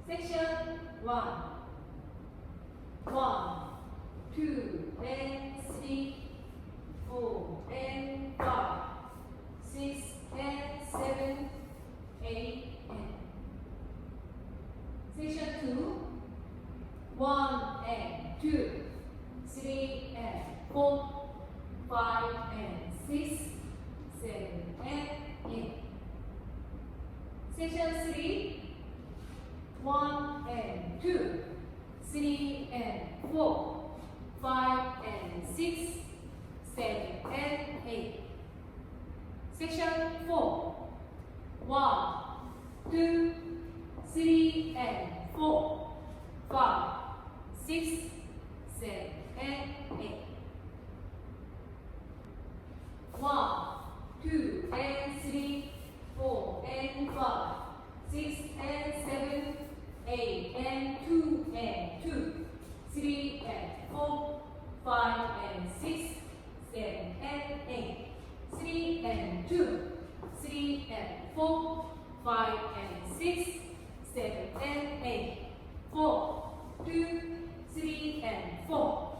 Section 1. 1, 2, and 3, 4, and 5, 6, and 7, 8, and. Section 2. 1 and 2, 3 and 4, 5 and 6, 7 and 8. Section 3. 1 and 2, 3 and 4, 5 and 6, 7 and 8. Section 4. 1, 2, 3 and 4, 5, 6, 7 and 8. 1, 2 and 3, 4 and 5, 6 and 7, 8 and 2 and 2, 3 and 4, 5 and 6, 7 and 8, 3 and 2, 3 and 4, 5 and 6, 7 and 8, 4, 2, 3 and 4.